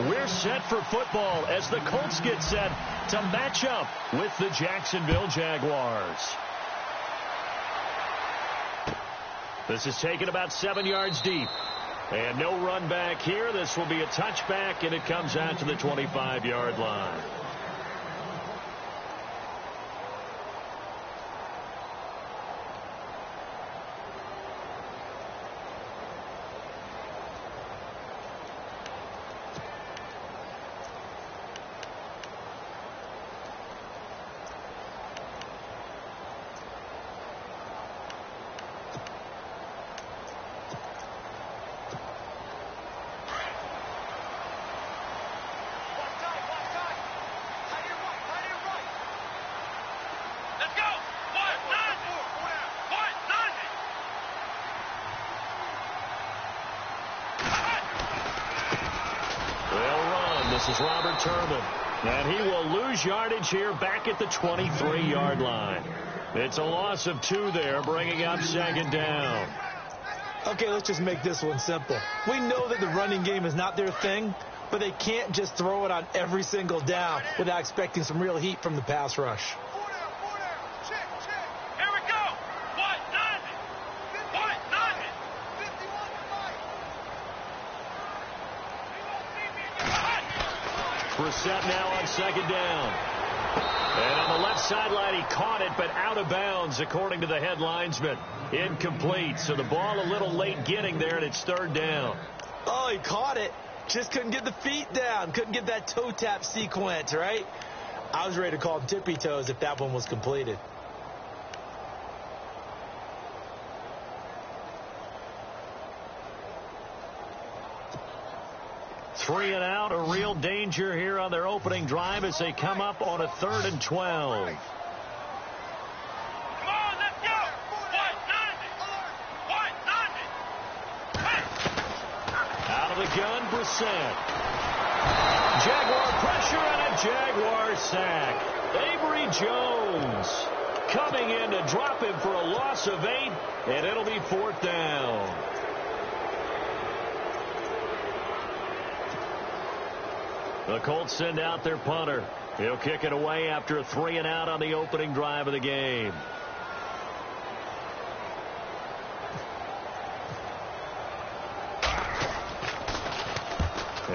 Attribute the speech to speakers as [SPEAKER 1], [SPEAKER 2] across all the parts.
[SPEAKER 1] We're set for football as the Colts get set to match up with the Jacksonville Jaguars. This is taken about 7 yards deep. And no run back here. This will be a touchback, and it comes out to the 25-yard line. This is Robert Turman, and he will lose yardage here back at the 23-yard line. It's a loss of 2 there, bringing up second down.
[SPEAKER 2] Okay, let's just make this one simple. We know that the running game is not their thing, but they can't just throw it on every single down without expecting some real heat from the pass rush.
[SPEAKER 1] Set now on second down. And on the left sideline, he caught it, but out of bounds, according to the head linesman. Incomplete. So the ball a little late getting there, and it's third down.
[SPEAKER 2] Oh, he caught it. Just couldn't get the feet down. Couldn't get that toe tap sequence, right? I was ready to call him tippy toes if that one was completed.
[SPEAKER 1] Three and out, a real danger here on their opening drive as they come up on a 3rd and 12.
[SPEAKER 3] Come on, let's go!
[SPEAKER 1] Out of the gun, Brissett. Jaguar pressure and a Jaguar sack. Avery Jones coming in to drop him for a loss of 8, and it'll be 4th down. The Colts send out their punter. He'll kick it away after a 3 and out on the opening drive of the game.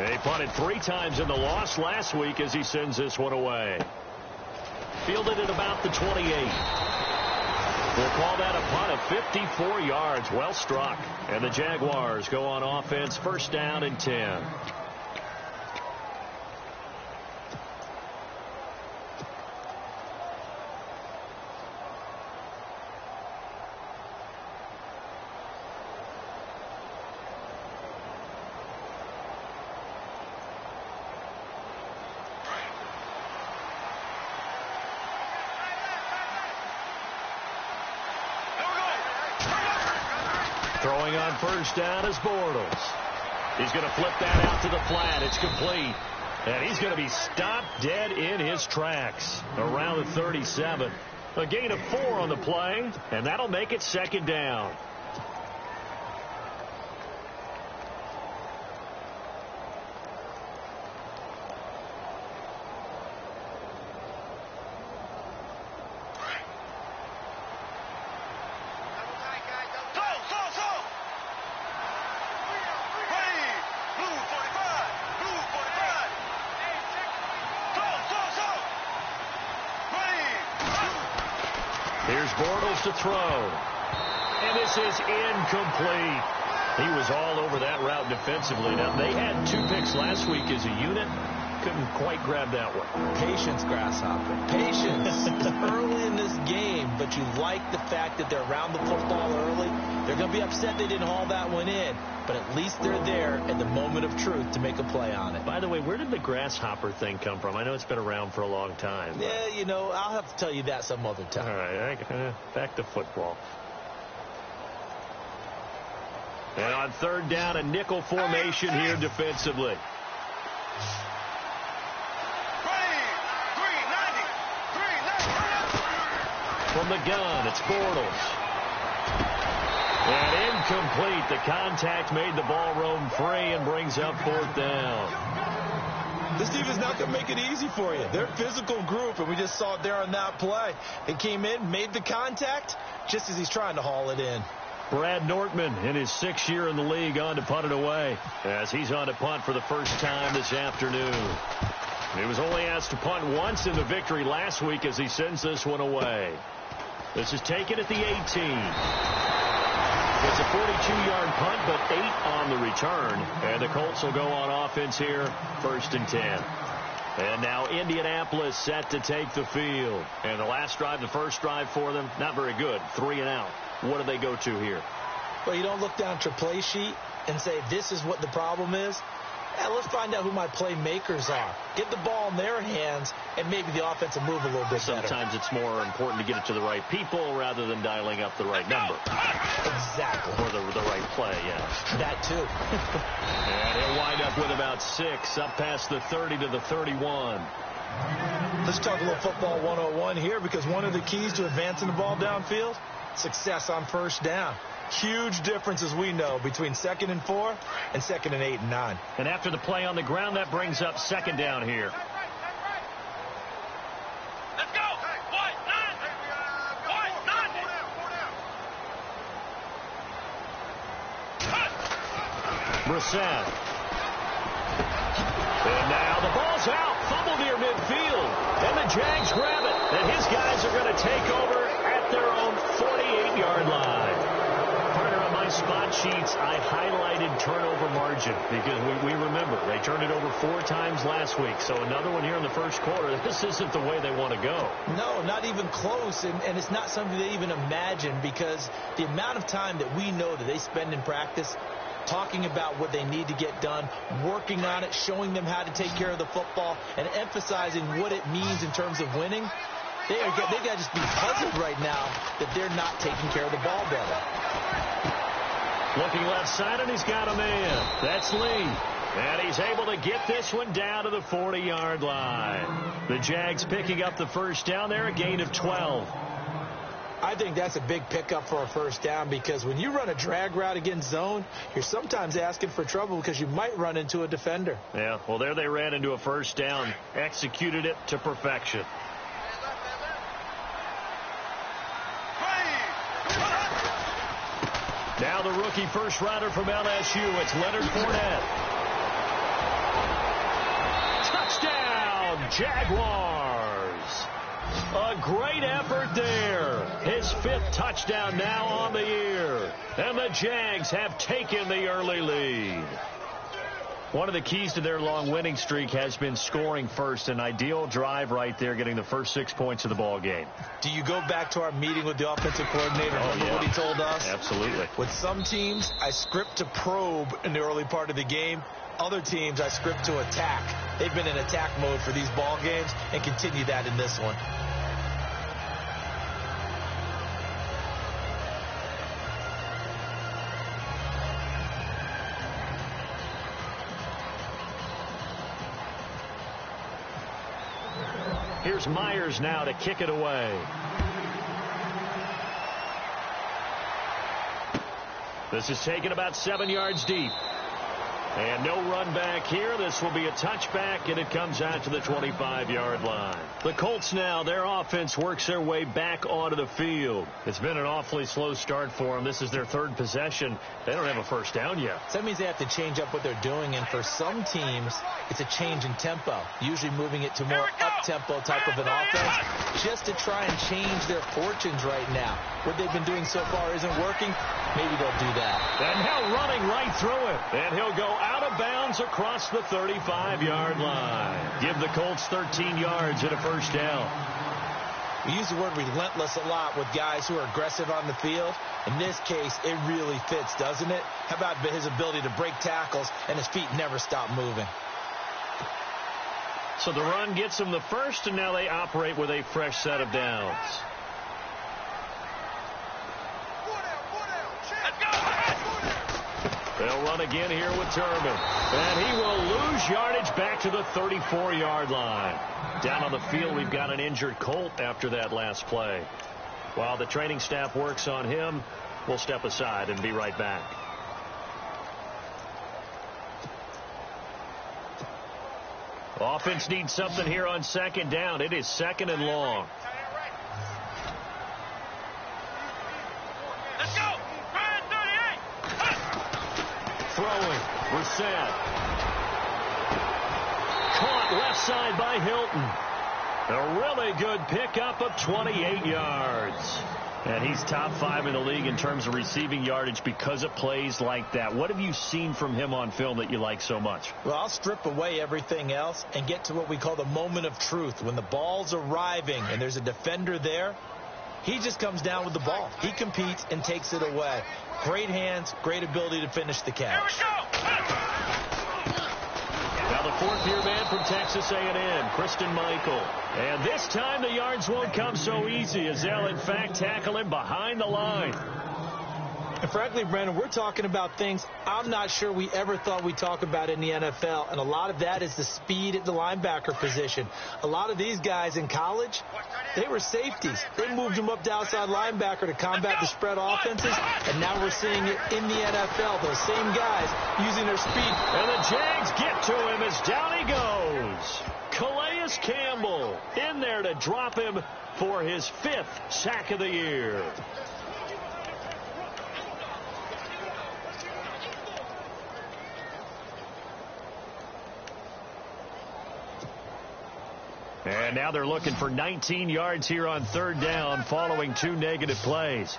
[SPEAKER 1] He punted 3 times in the loss last week as he sends this one away. Fielded at about the 28. We'll call that a punt of 54 yards. Well struck. And the Jaguars go on offense, 1st down and 10. Throwing on 1st down is Bortles. He's going to flip that out to the flat. It's complete. And he's going to be stopped dead in his tracks around the 37. A gain of 4 on the play, and that'll make it 2nd down. Here's Bortles to throw. And this is incomplete. He was all over that route defensively. Now, they had 2 picks last week as a unit. Couldn't quite grab that one.
[SPEAKER 2] Patience, Grasshopper. Patience. It's early in this game, but you like the fact that they're around the football early. They're going to be upset they didn't haul that one in, but at least they're there at the moment of truth to make a play on it.
[SPEAKER 1] By the way, where did the grasshopper thing come from? I know it's been around for a long time. But...
[SPEAKER 2] yeah, you know, I'll have to tell you that some other time.
[SPEAKER 1] All right, back to football. And on 3rd down, a nickel formation here defensively. From the gun, it's Bortles. And incomplete. The contact made the ball roam free and brings up 4th down.
[SPEAKER 2] This defense is not going to make it easy for you. They're a physical group, and we just saw it there on that play. He came in, made the contact, just as he's trying to haul it in.
[SPEAKER 1] Brad Nortman, in his 6th year in the league, on to punt it away, as he's on to punt for the first time this afternoon. He was only asked to punt once in the victory last week as he sends this one away. This is taken at the 18. It's a 42-yard punt, but 8 on the return. And the Colts will go on offense here, 1st and 10. And now Indianapolis set to take the field. And the last drive, the first drive for them, not very good. 3 and out. What do they go to here?
[SPEAKER 2] Well, you don't look down at your play sheet and say, this is what the problem is. Yeah, let's find out who my playmakers are. Get the ball in their hands, and maybe the offense will move a little bit better.
[SPEAKER 1] Sometimes it's more important to get it to the right people rather than dialing up the right number.
[SPEAKER 2] Exactly.
[SPEAKER 1] Or the right play, yeah.
[SPEAKER 2] That, too.
[SPEAKER 1] And he'll wind up with about 6, up past the 30 to the 31.
[SPEAKER 2] Let's talk a little football 101 here, because one of the keys to advancing the ball downfield, success on first down. Huge difference, as we know, between 2nd and 4 and 2nd and 8 and 9.
[SPEAKER 1] And after the play on the ground, that brings up 2nd down here.
[SPEAKER 3] Let's go.
[SPEAKER 1] Brissett. And now the ball's out. Fumble near midfield. And the Jags grab it. And his guys are going to take over at their own 48-yard line. Partner, on my spot sheets, I highlighted turnover margin because we remember they turned it over 4 times last week. So another one here in the first quarter. This isn't the way they want to go.
[SPEAKER 2] No, not even close. And it's not something they even imagine, because the amount of time that we know that they spend in practice talking about what they need to get done, working on it, showing them how to take care of the football, and emphasizing what it means in terms of winning. They got to just be puzzled right now that they're not taking care of the ball better.
[SPEAKER 1] Looking left side, and he's got a man. That's Lee. And he's able to get this one down to the 40-yard line. The Jags picking up the first down there, a gain of 12.
[SPEAKER 2] I think that's a big pickup for a first down, because when you run a drag route against zone, you're sometimes asking for trouble because you might run into a defender.
[SPEAKER 1] Yeah, well, there they ran into a first down, executed it to perfection. Now the rookie first rounder from LSU, it's Leonard Fournette. Touchdown, Jaguars. A great effort there. His 5th touchdown now on the year. And the Jags have taken the early lead. One of the keys to their long winning streak has been scoring first. An ideal drive right there, getting the first 6 points of the ball game.
[SPEAKER 2] Do you go back to our meeting with the offensive coordinator? Remember what he told us?
[SPEAKER 1] Absolutely.
[SPEAKER 2] With some teams, I script to probe in the early part of the game. Other teams, I script to attack. They've been in attack mode for these ball games and continue that in this one.
[SPEAKER 1] Here's Myers now to kick it away. This is taken about 7 yards deep. And no run back here. This will be a touchback, and it comes out to the 25-yard line. The Colts now, their offense works their way back onto the field. It's been an awfully slow start for them. This is their 3rd possession. They don't have a first down yet.
[SPEAKER 2] So that means they have to change up what they're doing, and for some teams, it's a change in tempo, usually moving it to more up-tempo type of an offense, just to try and change their fortunes right now. What they've been doing so far isn't working. Maybe they'll do that.
[SPEAKER 1] And now running right through it. And he'll go out of bounds across the 35-yard line. Give the Colts 13 yards and a first down.
[SPEAKER 2] We use the word relentless a lot with guys who are aggressive on the field. In this case, it really fits, doesn't it? How about his ability to break tackles and his feet never stop moving?
[SPEAKER 1] So the run gets them the first, and now they operate with a fresh set of downs. They'll run again here with Turman. And he will lose yardage back to the 34-yard line. Down on the field, we've got an injured Colt after that last play. While the training staff works on him, we'll step aside and be right back. Offense needs something here on second down. It is second and long.
[SPEAKER 3] Let's go. Ryan 38.
[SPEAKER 1] Throwing. Brissett. Caught left side by Hilton. A really good pickup of 28 yards. And he's top 5 in the league in terms of receiving yardage because of plays like that. What have you seen from him on film that you like so much?
[SPEAKER 2] Well, I'll strip away everything else and get to what we call the moment of truth. When the ball's arriving and there's a defender there, he just comes down with the ball. He competes and takes it away. Great hands, great ability to finish the catch.
[SPEAKER 3] Here we go.
[SPEAKER 1] Now the fourth-year man from Texas A&M, Christian Michael. And this time the yards won't come so easy as they'll, in fact, tackle him behind the line.
[SPEAKER 2] And frankly, Brandon, we're talking about things I'm not sure we ever thought we'd talk about in the NFL. And a lot of that is the speed at the linebacker position. A lot of these guys in college, they were safeties. They moved them up to outside linebacker to combat the spread offenses. And now we're seeing it in the NFL. Those same guys using their speed.
[SPEAKER 1] And the Jags get to him as down he goes. Calais Campbell in there to drop him for his 5th sack of the year. And now they're looking for 19 yards here on third down following 2 negative plays.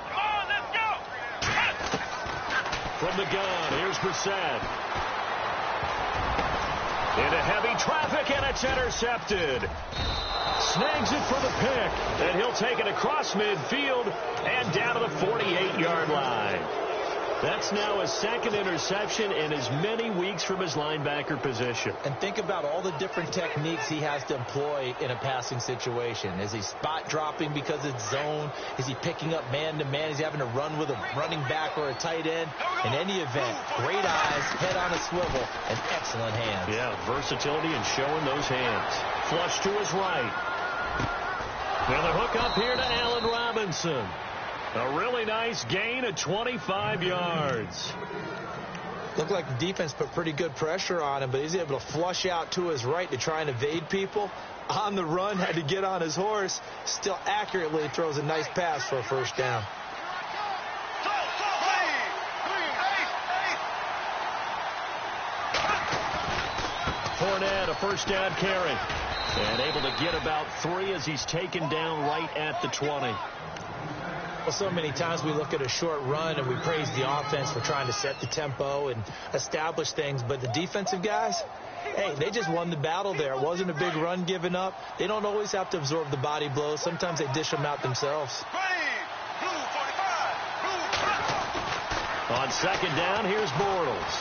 [SPEAKER 3] Come on, let's go.
[SPEAKER 1] From the gun, here's Brissett. Into heavy traffic, and it's intercepted. Snags it for the pick, and he'll take it across midfield and down to the 48-yard line. That's now his 2nd interception in as many weeks from his linebacker position.
[SPEAKER 2] And think about all the different techniques he has to employ in a passing situation. Is he spot dropping because it's zone? Is he picking up man-to-man? Is he having to run with a running back or a tight end? In any event, great eyes, head on a swivel, and excellent hands.
[SPEAKER 1] Yeah, versatility and showing those hands. Flush to his right. And the hook up here to Allen Robinson. A really nice gain of 25 yards.
[SPEAKER 2] Looked like the defense put pretty good pressure on him, but he's able to flush out to his right to try and evade people. On the run, had to get on his horse. Still accurately throws a nice pass for a first down.
[SPEAKER 1] Fournette, a first down carry. And able to get about 3 as he's taken down right at the 20.
[SPEAKER 2] Well, so many times we look at a short run and we praise the offense for trying to set the tempo and establish things. But the defensive guys, hey, they just won the battle there. It wasn't a big run given up. They don't always have to absorb the body blows. Sometimes they dish them out themselves.
[SPEAKER 1] On second down, here's Bortles.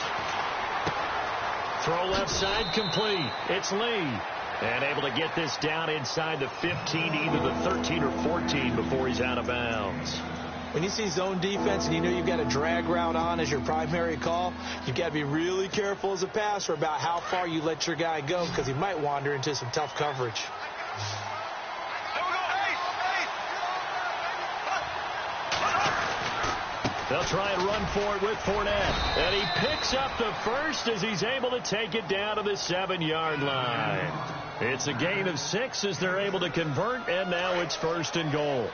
[SPEAKER 1] Throw left side complete. It's Lee. And able to get this down inside the 15, either the 13 or 14 before he's out of bounds.
[SPEAKER 2] When you see zone defense and you know you've got a drag route on as your primary call, you've got to be really careful as a passer about how far you let your guy go because he might wander into some tough coverage.
[SPEAKER 1] They'll try and run for it with Fournette. And he picks up the first as he's able to take it down to the 7-yard line. It's a gain of 6 as they're able to convert, and now it's 1st and goal.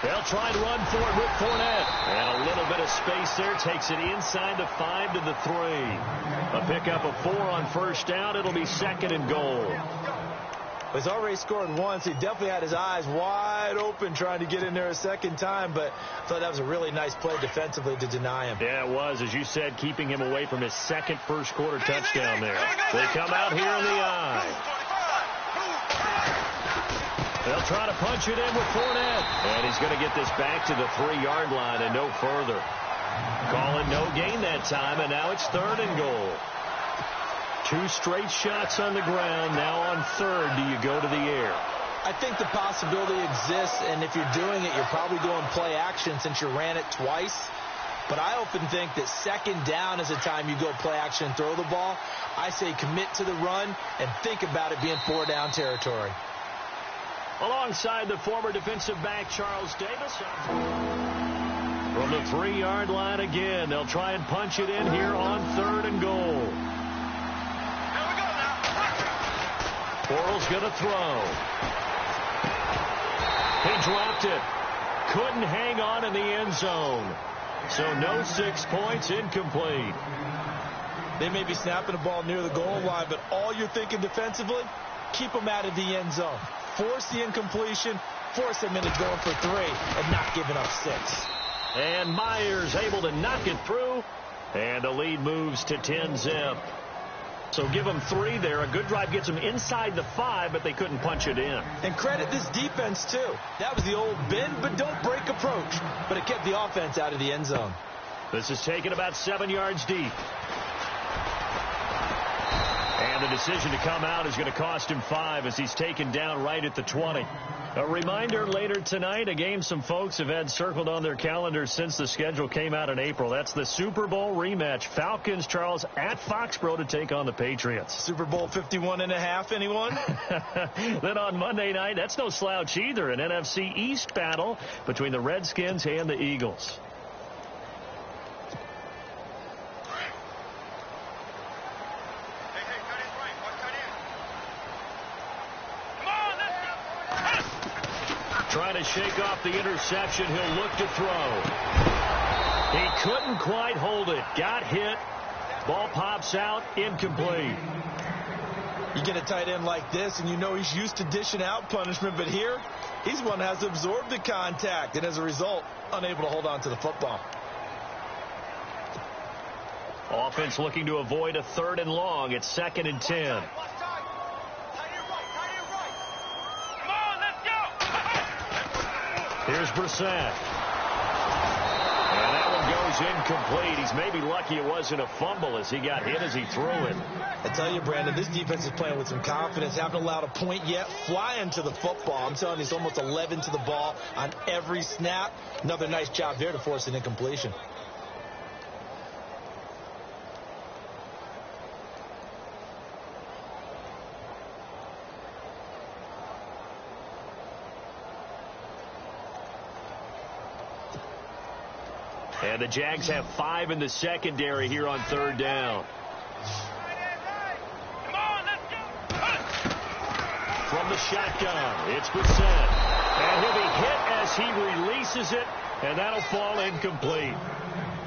[SPEAKER 1] They'll try and run for it with Fournette. And a little bit of space there. Takes it inside the 5 to the 3. A pickup of 4 on first down. It'll be 2nd and goal.
[SPEAKER 2] He's already scored once. He definitely had his eyes wide open trying to get in there a second time, but I thought that was a really nice play defensively to deny him.
[SPEAKER 1] Yeah, it was. As you said, keeping him away from his 2nd first-quarter touchdown there. They come out here in the eye. They'll try to punch it in with Fournette. And he's going to get this back to the 3-yard line and no further. Call it no gain that time, and now it's 3rd and goal. 2 straight shots on the ground. Now on 3rd, do you go to the air?
[SPEAKER 2] I think the possibility exists, and if you're doing it, you're probably doing play action since you ran it twice. But I often think that 2nd down is the time you go play action and throw the ball. I say commit to the run and think about it being 4-down territory.
[SPEAKER 1] alongside the former defensive back Charles Davis. From the 3-yard line again, they'll try and punch it in here on 3rd and goal.
[SPEAKER 3] Here we go now.
[SPEAKER 1] Bortles going to throw. He dropped it. Couldn't hang on in the end zone. So no 6 points, incomplete.
[SPEAKER 2] They may be snapping the ball near the goal line, but all you're thinking defensively, keep them out of the end zone. Force the incompletion, force them into going for 3, and not giving up 6.
[SPEAKER 1] And Myers able to knock it through, and the lead moves to 10-zip. So give them 3 there. A good drive gets them inside the 5, but they couldn't punch it in.
[SPEAKER 2] And credit this defense, too. That was the old bend but don't break approach, but it kept the offense out of the end zone.
[SPEAKER 1] This is taken about 7 yards deep. And the decision to come out is going to cost him 5 as he's taken down right at the 20. A reminder later tonight, a game some folks have had circled on their calendars since the schedule came out in April. That's the Super Bowl rematch. Falcons, Charles, at Foxborough to take on the Patriots.
[SPEAKER 2] Super Bowl 51.5, anyone?
[SPEAKER 1] Then on Monday night, that's no slouch either. An NFC East battle between the Redskins and the Eagles. Trying to shake off the interception. He'll look to throw. He couldn't quite hold it. Got hit. Ball pops out. Incomplete.
[SPEAKER 2] You get a tight end like this, and you know he's used to dishing out punishment, but here, he's one that has absorbed the contact, and as a result, unable to hold on to the football.
[SPEAKER 1] Offense looking to avoid a 3rd and long. It's 2nd and 10. Here's Brissett. And that one goes incomplete. He's maybe lucky it wasn't a fumble as he got hit as he threw it.
[SPEAKER 2] I tell you, Brandon, this defense is playing with some confidence. Haven't allowed a point yet. Flying to the football. I'm telling you, it's almost 11 to the ball on every snap. Another nice job there to force an incompletion.
[SPEAKER 1] And the Jags have 5 in the secondary here on 3rd down. From the shotgun, it's Brissett. And he'll be hit as he releases it, and that'll fall incomplete.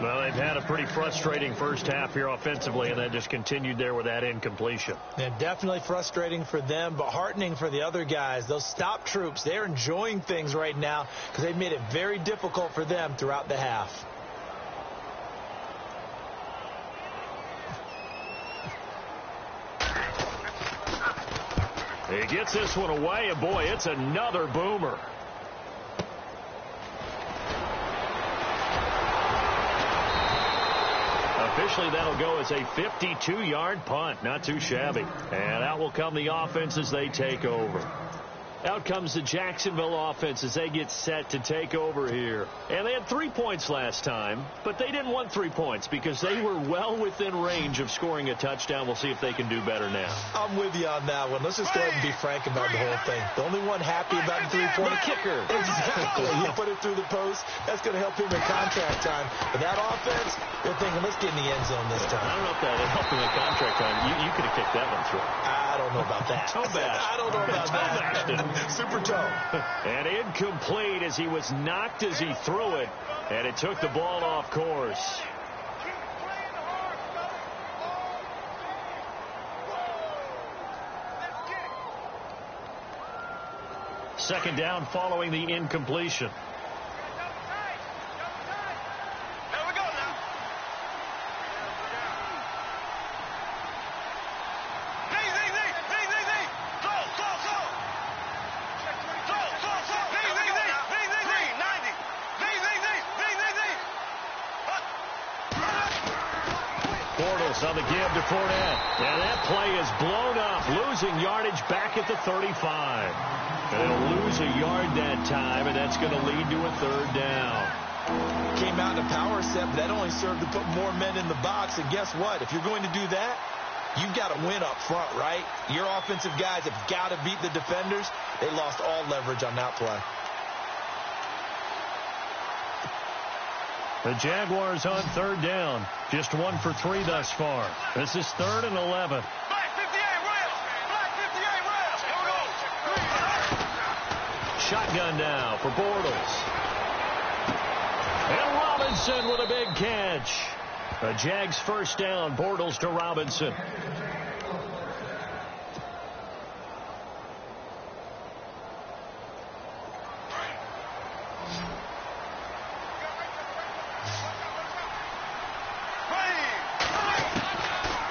[SPEAKER 1] Well, they've had a pretty frustrating first half here offensively, and then just continued there with that incompletion.
[SPEAKER 2] Yeah, definitely frustrating for them, but heartening for the other guys. Those stop troops, they're enjoying things right now because they've made it very difficult for them throughout the half.
[SPEAKER 1] He gets this one away, and boy, it's another boomer. Officially, that'll go as a 52-yard punt. Not too shabby. And out will come the offense as they take over. Out comes the Jacksonville offense as they get set to take over here. And they had 3 points last time, but they didn't want 3 points because they were well within range of scoring a touchdown. We'll see if they can do better now.
[SPEAKER 2] I'm with you on that one. Let's just go ahead and be frank about the whole thing. The only one happy about the 3-point
[SPEAKER 1] kicker.
[SPEAKER 2] Exactly. He put it through the post. That's going to help him in contract time. But that offense, they're thinking, let's get in the end zone this time.
[SPEAKER 1] I don't know if that helped him in contract time. You could have kicked that one through.
[SPEAKER 2] I don't know about that.
[SPEAKER 1] Toe bash.
[SPEAKER 2] I don't know about that. Super toe.
[SPEAKER 1] And incomplete as he was knocked as he threw it, and it took the ball off course. Second down following the incompletion. On the give to Fournette. And that play is blown up, losing yardage back at the 35. And they'll lose a yard that time, and that's going to lead to a 3rd down.
[SPEAKER 2] Came out in a power set, but that only served to put more men in the box. And guess what? If you're going to do that, You've got to win up front, right? Your offensive guys have got to beat the defenders. They lost all leverage on that play.
[SPEAKER 1] The Jaguars on third down. Just 1 for 3 thus far. This is 3rd and 11.
[SPEAKER 3] Black 58 Rams. Black 58 Rams. Here we go.
[SPEAKER 1] Shotgun now for Bortles. And Robinson with a big catch. The Jags first down. Bortles to Robinson.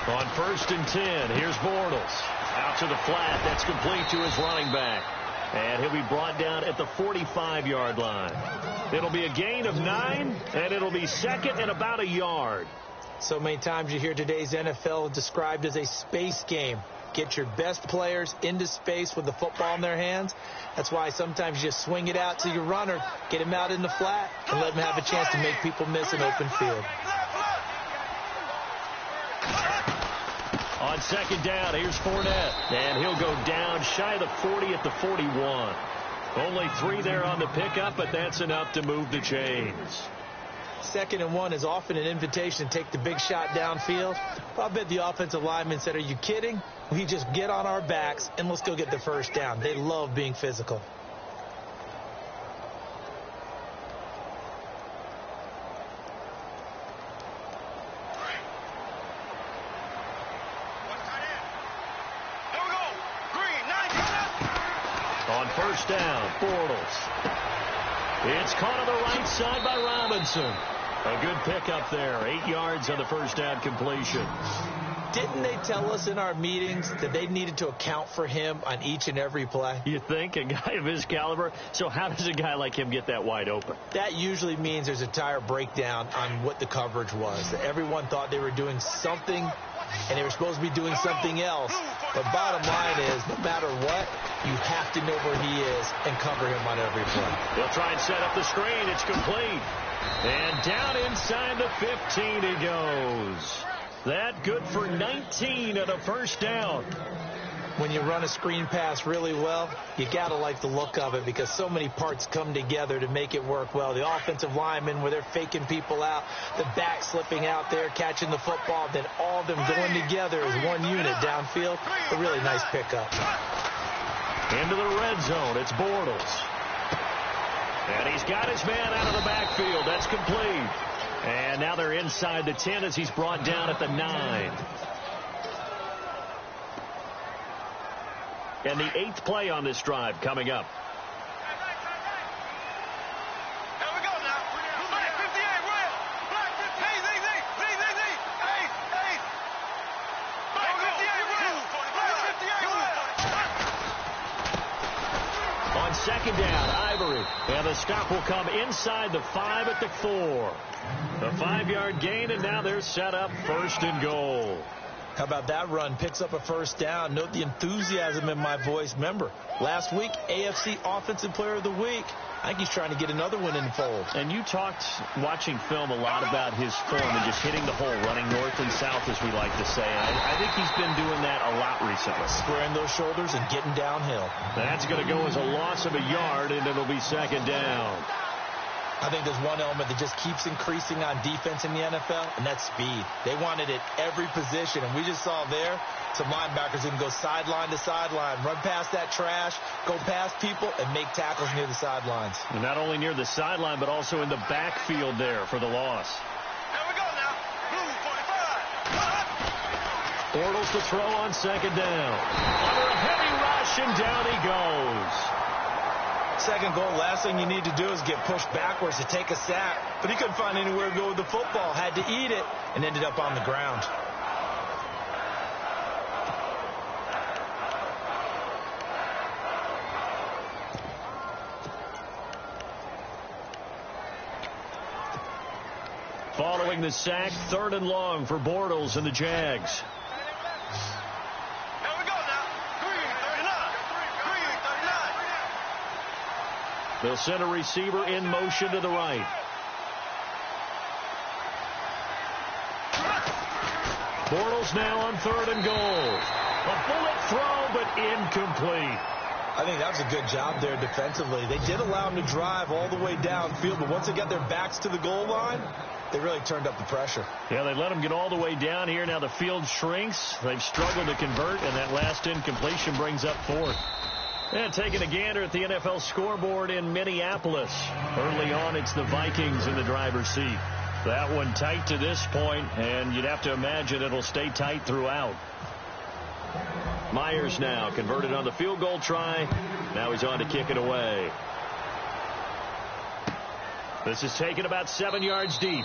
[SPEAKER 1] On 1st and 10, here's Bortles. Out to the flat. That's complete to his running back. And he'll be brought down at the 45-yard line. It'll be a gain of 9, and it'll be second and about a yard.
[SPEAKER 2] So many times you hear today's NFL described as a space game. Get your best players into space with the football in their hands. That's why sometimes you just swing it out to your runner, get him out in the flat, and let him have a chance to make people miss an open field.
[SPEAKER 1] On 2nd down, here's Fournette. And he'll go down shy of the 40 at the 41. Only 3 there on the pickup, but that's enough to move the chains.
[SPEAKER 2] 2nd and 1 is often an invitation to take the big shot downfield. I bet the offensive lineman said, are you kidding? We just get on our backs and let's go get the first down. They love being physical.
[SPEAKER 1] On 1st down, Bortles. It's caught on the right side by Robinson. A good pickup there. 8 yards on the first down completion.
[SPEAKER 2] Didn't they tell us in our meetings that they needed to account for him on each and every play?
[SPEAKER 1] You think? A guy of his caliber? So how does a guy like him get that wide open?
[SPEAKER 2] That usually means there's a entire breakdown on what the coverage was. That everyone thought they were doing something, and they were supposed to be doing something else. But bottom line is, no matter what, you have to know where he is and cover him on every play.
[SPEAKER 1] They'll try and set up the screen. It's complete. And down inside the 15 he goes. That good for 19 at a first down.
[SPEAKER 2] When you run a screen pass really well, you got to like the look of it because so many parts come together to make it work well. The offensive linemen, where they're faking people out, the back slipping out there, catching the football, then all of them going together as one unit downfield. A really nice pickup.
[SPEAKER 1] Into the red zone, it's Bortles. And he's got his man out of the backfield. That's complete. And now they're inside the 10 as he's brought down at the 9. And the 8th play on this drive coming up.
[SPEAKER 3] Here we go now. Black 58 Rams. Black 58. Black 58 Rams. Black 58 Rams.
[SPEAKER 1] On 2nd down, Ivory. And the stop will come inside the 5 at the 4. A 5-yard gain, and now they're set up 1st and goal.
[SPEAKER 2] How about that run? Picks up a first down. Note the enthusiasm in my voice. Remember, last week, AFC Offensive Player of the Week. I think he's trying to get another one in the fold.
[SPEAKER 1] And you talked, watching film, a lot about his form and just hitting the hole, running north and south, as we like to say. I think he's been doing that a lot recently.
[SPEAKER 2] Squaring those shoulders and getting downhill.
[SPEAKER 1] That's going to go as a loss of a yard, and it'll be 2nd down.
[SPEAKER 2] I think there's one element that just keeps increasing on defense in the NFL, and that's speed. They want it at every position, and we just saw there some linebackers who can go sideline to sideline, run past that trash, go past people, and make tackles near the sidelines.
[SPEAKER 1] And not only near the sideline, but also in the backfield there for the loss.
[SPEAKER 3] Here we go now. Blue 45.
[SPEAKER 1] Bortles to throw on 2nd down. Under a heavy rush, and down he goes.
[SPEAKER 2] 2nd goal, last thing you need to do is get pushed backwards to take a sack. But he couldn't find anywhere to go with the football. Had to eat it and ended up on the ground.
[SPEAKER 1] Following the sack, 3rd and long for Bortles and the Jags.
[SPEAKER 3] Here we go now. Green 39.
[SPEAKER 1] They'll send a receiver in motion to the right. Bortles Bills now on 3rd and goal. A bullet throw, but incomplete.
[SPEAKER 2] I think that was a good job there defensively. They did allow him to drive all the way downfield, but once they got their backs to the goal line, they really turned up the pressure.
[SPEAKER 1] Yeah, they let him get all the way down here. Now the field shrinks. They've struggled to convert, and that last incompletion brings up 4th. And taking a gander at the NFL scoreboard in Minneapolis. Early on, it's the Vikings in the driver's seat. That one tight to this point, and you'd have to imagine it'll stay tight throughout. Myers now converted on the field goal try. Now he's on to kick it away. This is taken about 7 yards deep.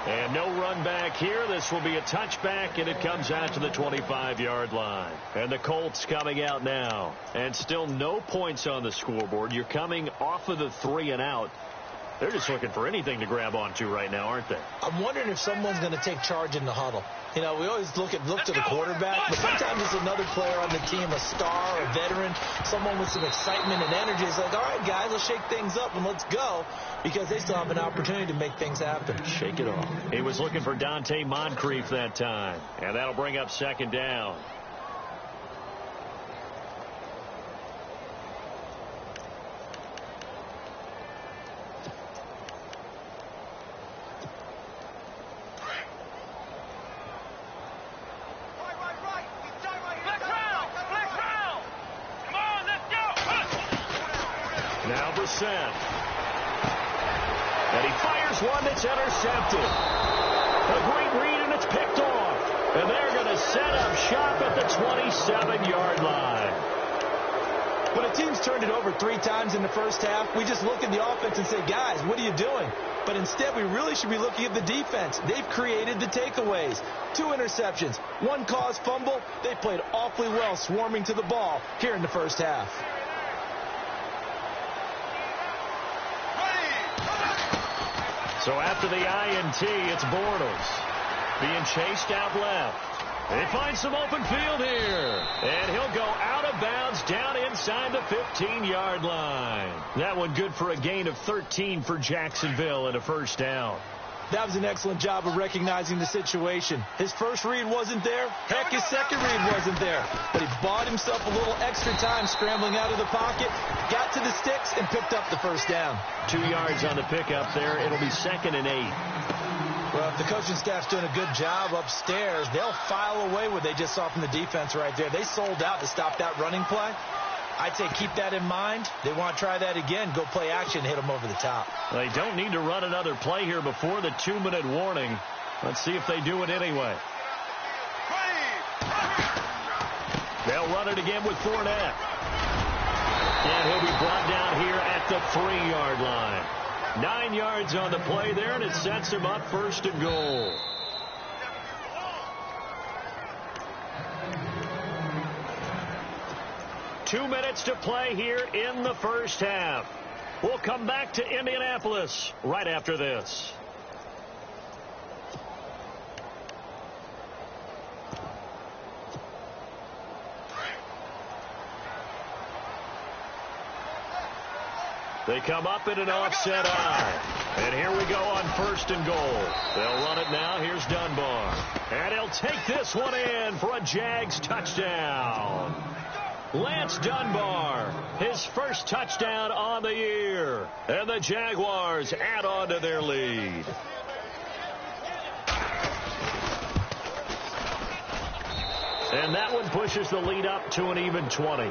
[SPEAKER 1] And no run back here. This will be a touchback, and it comes out to the 25-yard line. And the Colts coming out now. And still no points on the scoreboard. You're coming off of the 3 and out. They're just looking for anything to grab onto right now, aren't they?
[SPEAKER 2] I'm wondering if someone's going to take charge in the huddle. You know, we always look to the quarterback, but sometimes it's another player on the team, a star, a veteran, someone with some excitement and energy. It's like, all right, guys, let's shake things up and let's go, because they still have an opportunity to make things happen.
[SPEAKER 1] Shake it off. He was looking for Dante Moncrief that time, and that'll bring up 2nd down. Now Brissett. And he fires one that's intercepted. A great read, and it's picked off. And they're going to set up shop at the 27-yard line.
[SPEAKER 2] When a team's turned it over 3 times in the first half, we just look at the offense and say, guys, what are you doing? But instead, we really should be looking at the defense. They've created the takeaways. 2 interceptions, 1 caused fumble. They played awfully well swarming to the ball here in the first half.
[SPEAKER 1] So after the INT, it's Bortles being chased out left. They find some open field here. And he'll go out of bounds down inside the 15-yard line. That one good for a gain of 13 for Jacksonville and a 1st down.
[SPEAKER 2] That was an excellent job of recognizing the situation. His first read wasn't there. Heck, his second read wasn't there. But he bought himself a little extra time scrambling out of the pocket, got to the sticks, and picked up the 1st down.
[SPEAKER 1] 2 yards on the pickup there. It'll be 2nd and 8.
[SPEAKER 2] Well, if the coaching staff's doing a good job upstairs, they'll file away what they just saw from the defense right there. They sold out to stop that running play. I'd say keep that in mind. They want to try that again. Go play action, hit them over the top.
[SPEAKER 1] They don't need to run another play here before the 2-minute warning. Let's see if they do it anyway. They'll run it again with Fournette. And he'll be brought down here at the 3-yard line. 9 yards on the play there, and it sets him up 1st and goal. Two minutes to play here in the first half. We'll come back to Indianapolis right after this. They come up in an offset eye. And here we go on 1st and goal. They'll run it now. Here's Dunbar. And he'll take this one in for a Jags touchdown. Lance Dunbar, his first touchdown on the year. And the Jaguars add on to their lead. And that one pushes the lead up to an even 20.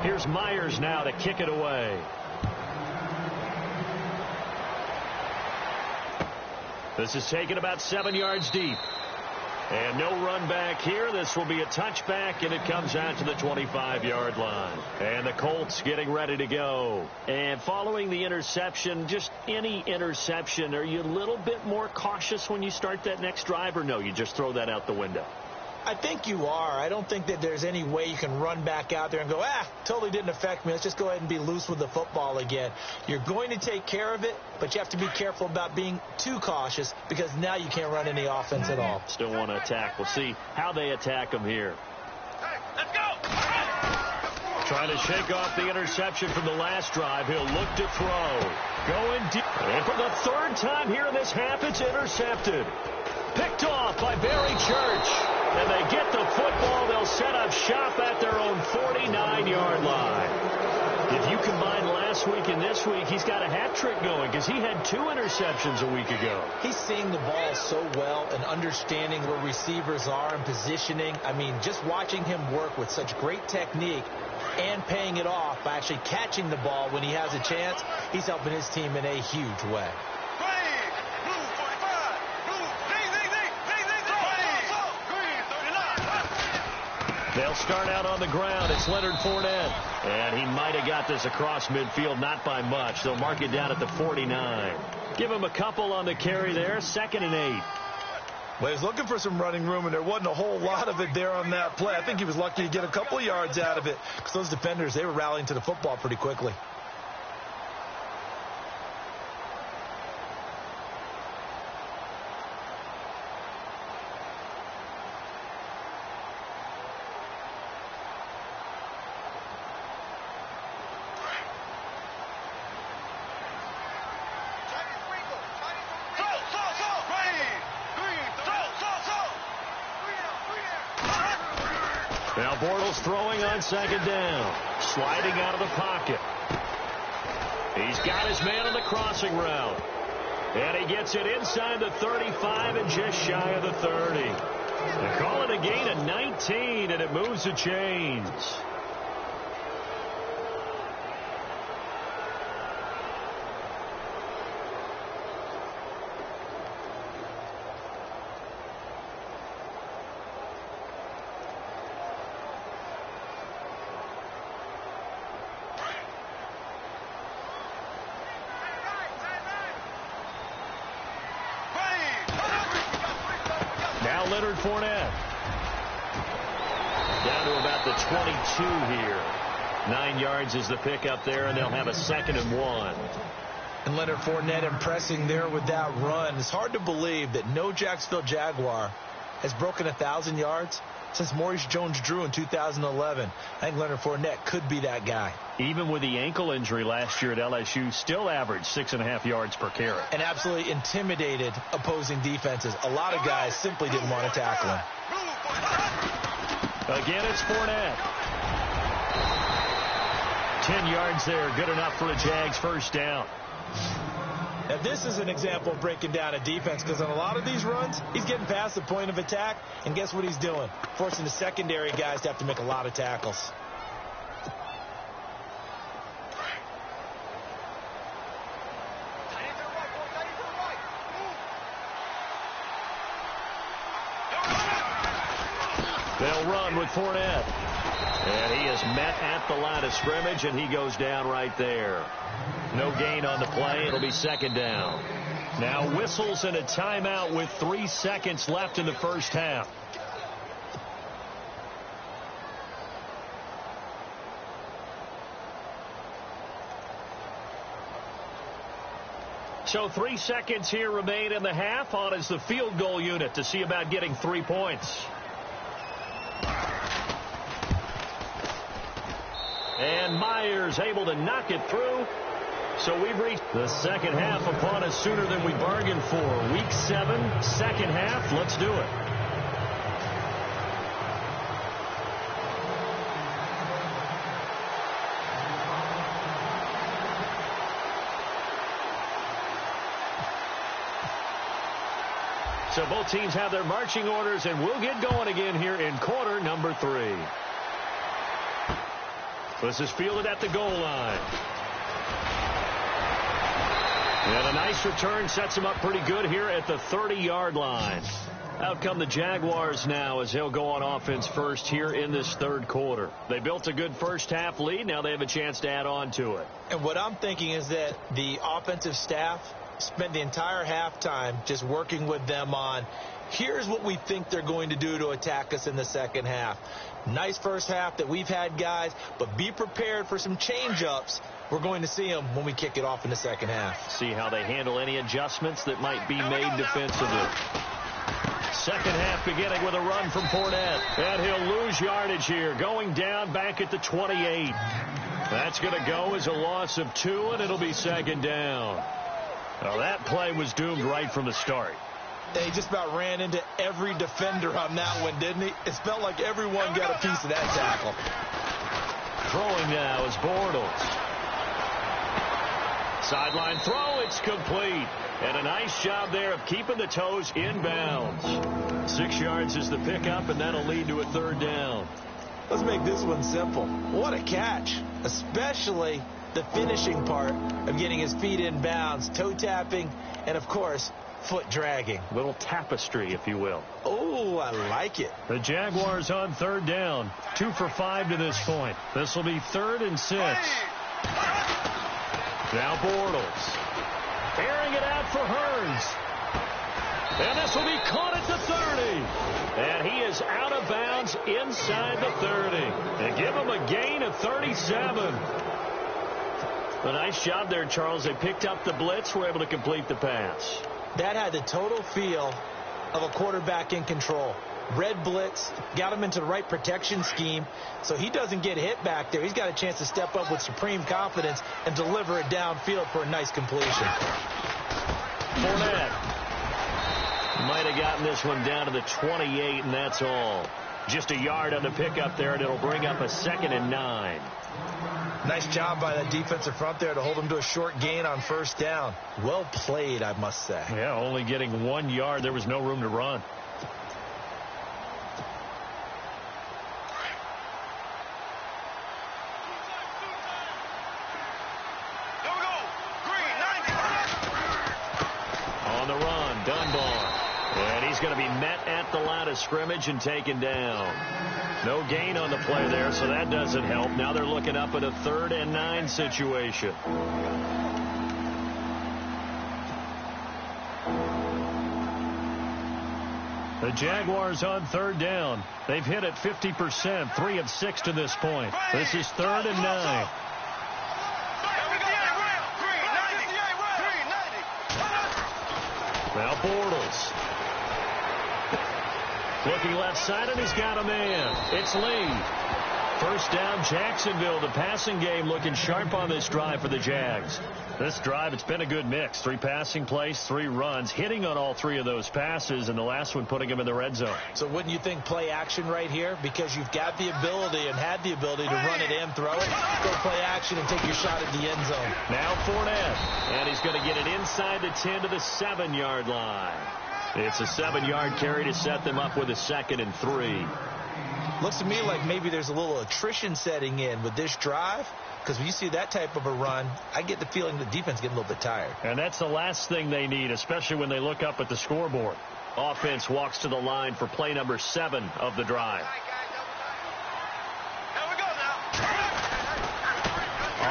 [SPEAKER 1] Here's Myers now to kick it away. This is taken about 7 yards deep. And no run back here. This will be a touchback, and it comes out to the 25-yard line. And the Colts getting ready to go. And following the interception, just any interception, are you a little bit more cautious when you start that next drive, or no, you just throw that out the window?
[SPEAKER 2] I think you are. I don't think that there's any way you can run back out there and go, totally didn't affect me. Let's just go ahead and be loose with the football again. You're going to take care of it, but you have to be careful about being too cautious because now you can't run any offense at all.
[SPEAKER 1] Still want to attack. We'll see how they attack them here.
[SPEAKER 3] Hey, let's go!
[SPEAKER 1] Trying to shake off the interception from the last drive. He'll look to throw. Going deep. And for the third time here in this half, it's intercepted. Picked off by Barry Church. And they get the football. They'll set up shop at their own 49-yard line. If you combine last week and this week, he's got a hat trick going because he had 2 interceptions a week ago.
[SPEAKER 2] He's seeing the ball so well and understanding where receivers are and positioning. I mean, just watching him work with such great technique and paying it off by actually catching the ball when he has a chance, he's helping his team in a huge way.
[SPEAKER 1] They'll start out on the ground. It's Leonard Fournette. And he might have got this across midfield, not by much. They'll mark it down at the 49. Give him a couple on the carry there. 2nd and 8.
[SPEAKER 4] Well, he's looking for some running room, and there wasn't a whole lot of it there on that play. I think he was lucky to get a couple of yards out of it because those defenders, they were rallying to the football pretty quickly.
[SPEAKER 1] Now Bortles throwing on 2nd down. Sliding out of the pocket. He's got his man on the crossing route. And he gets it inside the 35 and just shy of the 30. They call it a gain of 19, and it moves the chains. Leonard Fournette. Down to about the 22 here. 9 yards is the pickup there, and they'll have a 2nd and 1.
[SPEAKER 2] And Leonard Fournette impressing there with that run. It's hard to believe that no Jacksonville Jaguar has broken 1,000 yards since Maurice Jones-Drew in 2011. I think Leonard Fournette could be that guy.
[SPEAKER 1] Even with the ankle injury last year at LSU, still averaged 6.5 yards per carry.
[SPEAKER 2] And absolutely intimidated opposing defenses. A lot of guys simply didn't want to tackle him.
[SPEAKER 1] Again, it's Fournette. 10 yards there, good enough for a Jags first down.
[SPEAKER 2] Now, this is an example of breaking down a defense because on a lot of these runs, he's getting past the point of attack, and guess what he's doing? Forcing the secondary guys to have to make a lot of tackles.
[SPEAKER 1] They'll run with Fournette. And he is met at the line of scrimmage, and he goes down right there. No gain on the play. It'll be 2nd down. Now whistles and a timeout with 3 seconds left in the first half. So 3 seconds here remain in the half. On is the field goal unit to see about getting 3 points. And Myers able to knock it through. So we've reached the second half upon us sooner than we bargained for. Week 7, second half. Let's do it. So both teams have their marching orders, and we'll get going again here in quarter number 3. This is fielded at the goal line. And a nice return sets him up pretty good here at the 30-yard line. Out come the Jaguars now as they'll go on offense first here in this third quarter. They built a good first half lead. Now they have a chance to add on to it.
[SPEAKER 2] And what I'm thinking is that the offensive staff spent the entire halftime just working with them on here's what we think they're going to do to attack us in the second half. Nice first half that we've had, guys, but be prepared for some change-ups. We're going to see them when we kick it off in the second half.
[SPEAKER 1] See how they handle any adjustments that might be made defensively. Second half beginning with a run from Fournette. And he'll lose yardage here, going down back at the 28. That's going to go as a loss of 2, and it'll be second down. Well, that play was doomed right from the start.
[SPEAKER 2] He just about ran into every defender on that one, didn't he? It felt like everyone got a piece of that tackle.
[SPEAKER 1] Throwing now is Bortles. Sideline throw, it's complete. And a nice job there of keeping the toes in bounds. 6 yards is the pickup, and that'll lead to a third down.
[SPEAKER 2] Let's make this one simple. What a catch, especially the finishing part of getting his feet in bounds, toe tapping, and, of course, foot dragging.
[SPEAKER 1] Little tapestry, if you will.
[SPEAKER 2] Oh, I like it.
[SPEAKER 1] The Jaguars on third down. 2 for 5 to this point. This will be 3rd and 6. Now Bortles. Airing it out for Hurns. And this will be caught at the 30. And he is out of bounds inside the 30. And give him a gain of 37. A nice job there, Charles. They picked up the blitz, were able to complete the pass.
[SPEAKER 2] That had the total feel of a quarterback in control. Red blitz, got him into the right protection scheme, so he doesn't get hit back there. He's got a chance to step up with supreme confidence and deliver it downfield for a nice completion.
[SPEAKER 1] Fournette might have gotten this one down to the 28, and that's all. Just a yard on the pickup there, and it'll bring up a 2nd and 9.
[SPEAKER 4] Nice job by that defensive front there to hold him to a short gain on first down.
[SPEAKER 2] Well played, I must say.
[SPEAKER 1] Yeah, only getting 1 yard. There was no room to run.
[SPEAKER 3] Here we go. Green, 90.
[SPEAKER 1] On the run, Dunbar. And he's going to be met at the line of scrimmage and taken down. No gain on the play there, so that doesn't help. Now they're looking up at a 3rd and 9 situation. The Jaguars on third down. They've hit it 50%, 3 of 6 to this point. This is 3rd and 9. Now Bortles. Looking left side, and he's got a man. It's Lee. First down, Jacksonville. The passing game looking sharp on this drive for the Jags. This drive, it's been a good mix. 3 passing plays, 3 runs, hitting on all 3 of those passes, and the last one putting him in the red zone.
[SPEAKER 2] So wouldn't you think play action right here? Because you've got the ability and had the ability to run it and throw it. Go play action and take your shot at the end zone.
[SPEAKER 1] Now Fournette, and he's going to get it inside the 10 to the 7-yard line. It's a 7-yard carry to set them up with a 2nd and 3.
[SPEAKER 2] Looks to me like maybe there's a little attrition setting in with this drive, because when you see that type of a run, I get the feeling the defense getting a little bit tired.
[SPEAKER 1] And that's the last thing they need, especially when they look up at the scoreboard. Offense walks to the line for play number 7 of the drive.
[SPEAKER 3] Here we go now.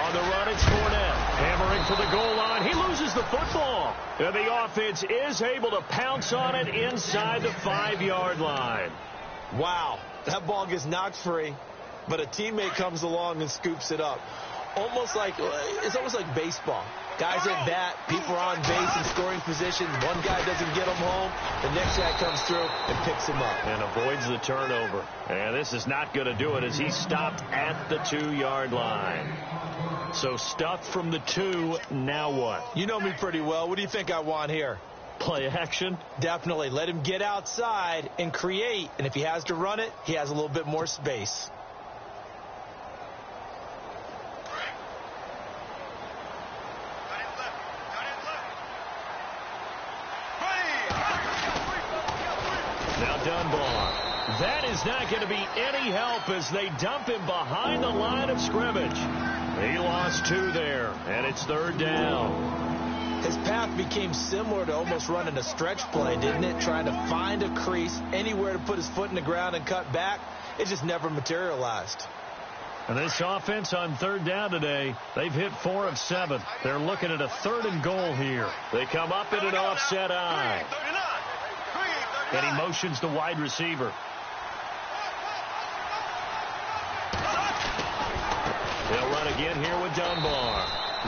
[SPEAKER 1] On the run, it's Fournette. Hammering for the goal line. He loses the football. And the offense is able to pounce on it inside the 5-yard line.
[SPEAKER 2] Wow, that ball gets knocked free, but a teammate comes along and scoops it up. It's almost like baseball. Guys at bat, people are on base in scoring position. One guy doesn't get him home. The next guy comes through and picks him up.
[SPEAKER 1] And avoids the turnover. And this is not going to do it as he's stopped at the 2-yard line. So stuffed from the 2, now what?
[SPEAKER 2] You know me pretty well. What do you think I want here?
[SPEAKER 1] Play action?
[SPEAKER 2] Definitely. Let him get outside and create. And if he has to run it, he has a little bit more space.
[SPEAKER 1] Now Dunbar. That is not going to be any help as they dump him behind the line of scrimmage. He lost 2 there, and it's 3rd down.
[SPEAKER 2] His path became similar to almost running a stretch play, didn't it? Trying to find a crease, anywhere to put his foot in the ground and cut back. It just never materialized.
[SPEAKER 1] And this offense on 3rd down today, they've hit 4 of 7. They're looking at a 3rd and goal here. They come up in an offset eye. And he motions the wide receiver. They'll run again here with Dunbar.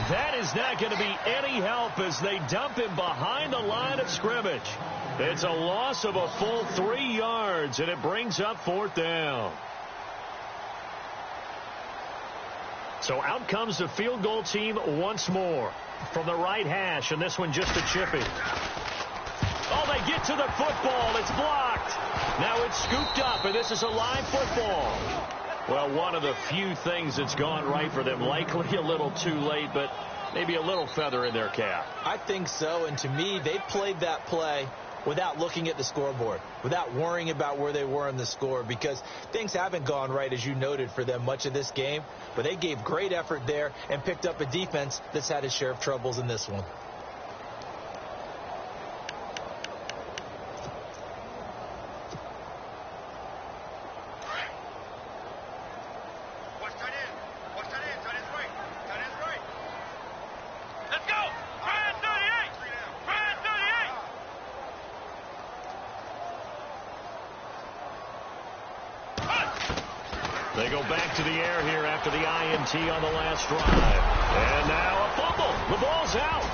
[SPEAKER 1] That is not going to be any help as they dump him behind the line of scrimmage. It's a loss of a full 3 yards, and it brings up 4th down. So out comes the field goal team once more from the right hash, and this one just a chippy. Oh, they get to the football. It's blocked. Now it's scooped up, and this is a live football. Well, one of the few things that's gone right for them. Likely a little too late, but maybe a little feather in their cap.
[SPEAKER 2] I think so, and to me, they played that play without looking at the scoreboard, without worrying about where they were in the score, because things haven't gone right, as you noted, for them much of this game. But they gave great effort there and picked up a defense that's had its share of troubles in this one.
[SPEAKER 1] They go back to the air here after the INT on the last drive. And now a fumble. The ball's out.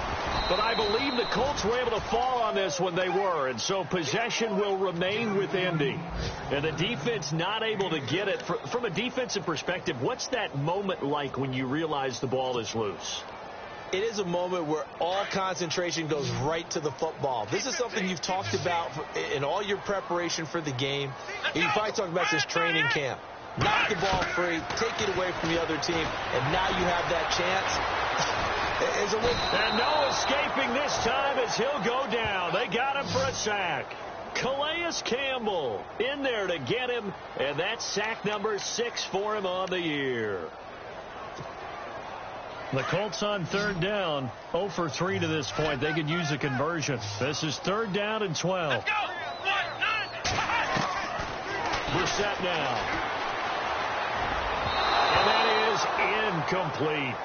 [SPEAKER 1] But I believe the Colts were able to fall on this when they were. And so possession will remain with Indy. And the defense not able to get it. From a defensive perspective, what's that moment like when you realize the ball is loose?
[SPEAKER 2] It is a moment where all concentration goes right to the football. This is something you've talked about in all your preparation for the game. You probably talked about this training camp. Knock the ball free, take it away from the other team, and now you have that chance.
[SPEAKER 1] And no escaping this time as he'll go down. They got him for a sack. Calais Campbell in there to get him, and that's sack number 6 for him on the year. The Colts on 3rd down, 0 for 3 to this point. They could use a conversion. This is 3rd down and 12.
[SPEAKER 3] Let's go.
[SPEAKER 1] Brissett now. And that is incomplete.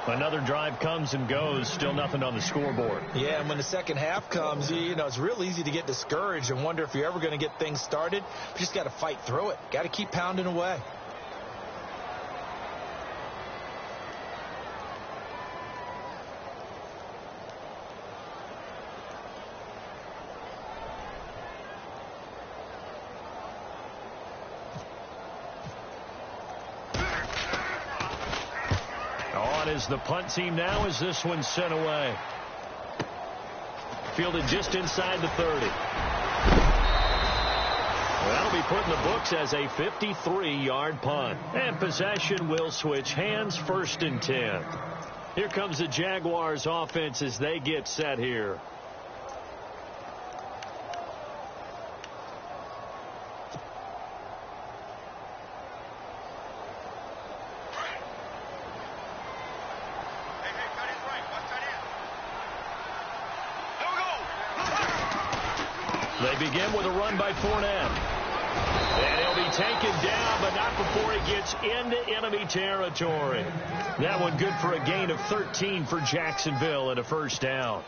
[SPEAKER 1] Another drive comes and goes. Still nothing on the scoreboard.
[SPEAKER 2] Yeah, and when the second half comes, you know, it's real easy to get discouraged and wonder if you're ever going to get things started. You just got to fight through it. Got to keep pounding away.
[SPEAKER 1] Is the punt team now as this one's sent away. Fielded just inside the 30. That'll be put in the books as a 53-yard punt. And possession will switch hands, 1st and 10. Here comes the Jaguars offense as they get set here. They begin with a run by Fournette. And he'll be taken down, but not before he gets into enemy territory. That one good for a gain of 13 for Jacksonville and a 1st down.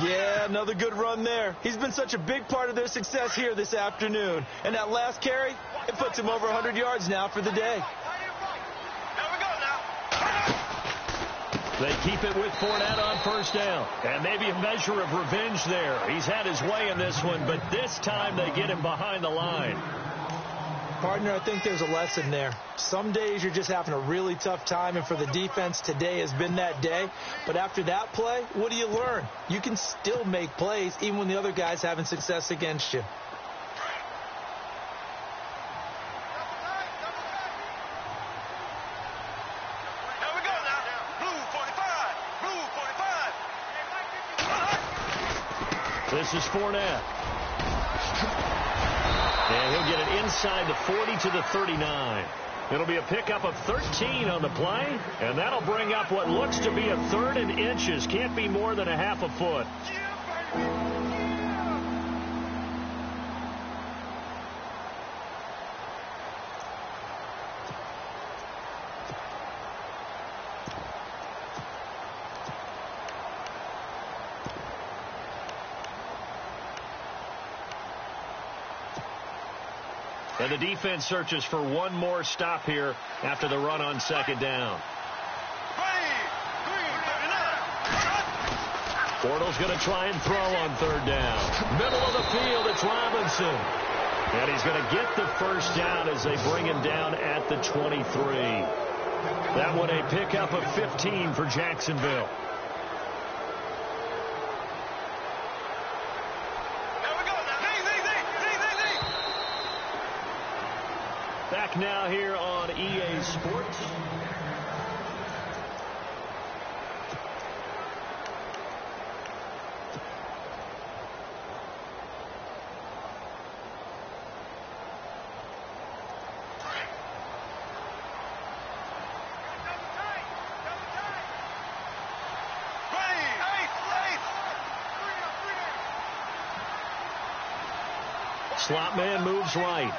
[SPEAKER 2] Yeah, another good run there. He's been such a big part of their success here this afternoon. And that last carry, it puts him over 100 yards now for the day.
[SPEAKER 1] They keep it with Fournette on 1st down. And maybe a measure of revenge there. He's had his way in this one, but this time they get him behind the line.
[SPEAKER 2] Partner, I think there's a lesson there. Some days you're just having a really tough time, and for the defense, today has been that day. But after that play, what do you learn? You can still make plays even when the other guy's having success against you.
[SPEAKER 1] This is Fournette. And he'll get it inside the 40 to the 39. It'll be a pickup of 13 on the play, and that'll bring up what looks to be a 3rd and inches. Can't be more than a half a foot. And the defense searches for one more stop here after the run on 2nd down.
[SPEAKER 3] Ready.
[SPEAKER 1] Bortles going to try and throw on third down. Middle of the field, it's Robinson. And he's going to get the first down as they bring him down at the 23. That one a pickup of 15 for Jacksonville. Back now here on EA Sports. Slot man moves right.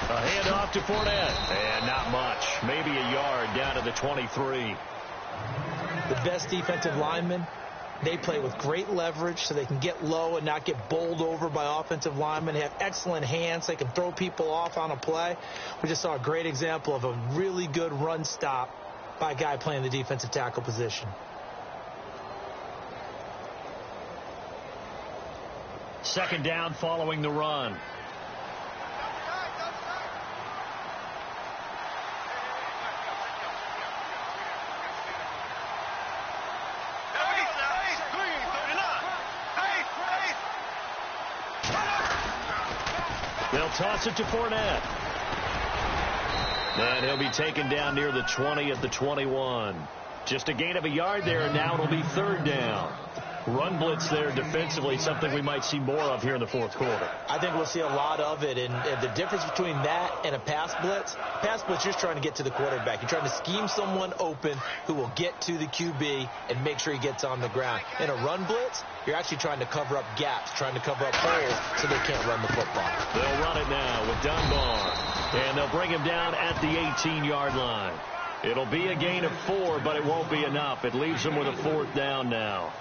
[SPEAKER 1] A handoff to Fournette. And not much. Maybe a yard down to the 23.
[SPEAKER 2] The best defensive linemen, they play with great leverage so they can get low and not get bowled over by offensive linemen. They have excellent hands. They can throw people off on a play. We just saw a great example of a really good run stop by a guy playing the defensive tackle position.
[SPEAKER 1] Second down following the run. They'll toss it to Fournette. And he'll be taken down near the 20 at the 21. Just a gain of a yard there, and now it'll be third down. Run blitz there defensively, something we might see more of here in the fourth quarter.
[SPEAKER 2] I think we'll see a lot of it, and the difference between that and a pass blitz, you're just trying to get to the quarterback. You're trying to scheme someone open who will get to the QB and make sure he gets on the ground. In a run blitz, you're actually trying to cover up gaps, trying to cover up holes so they can't run the football.
[SPEAKER 1] They'll run it now with Dunbar, and they'll bring him down at the 18-yard line. It'll be a gain of 4, but it won't be enough. It leaves them with a fourth down now.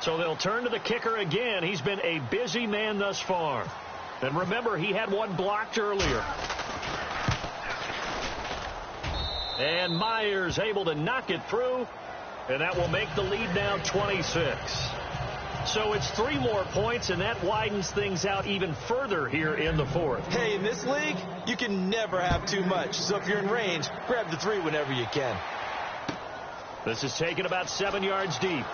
[SPEAKER 1] So they'll turn to the kicker again. He's been a busy man thus far. And remember, he had one blocked earlier. And Myers able to knock it through. And that will make the lead now 26. So it's 3 more points, and that widens things out even further here in the fourth.
[SPEAKER 2] Hey, in this league, you can never have too much. So if you're in range, grab the 3 whenever you can.
[SPEAKER 1] This is taken about 7 yards deep.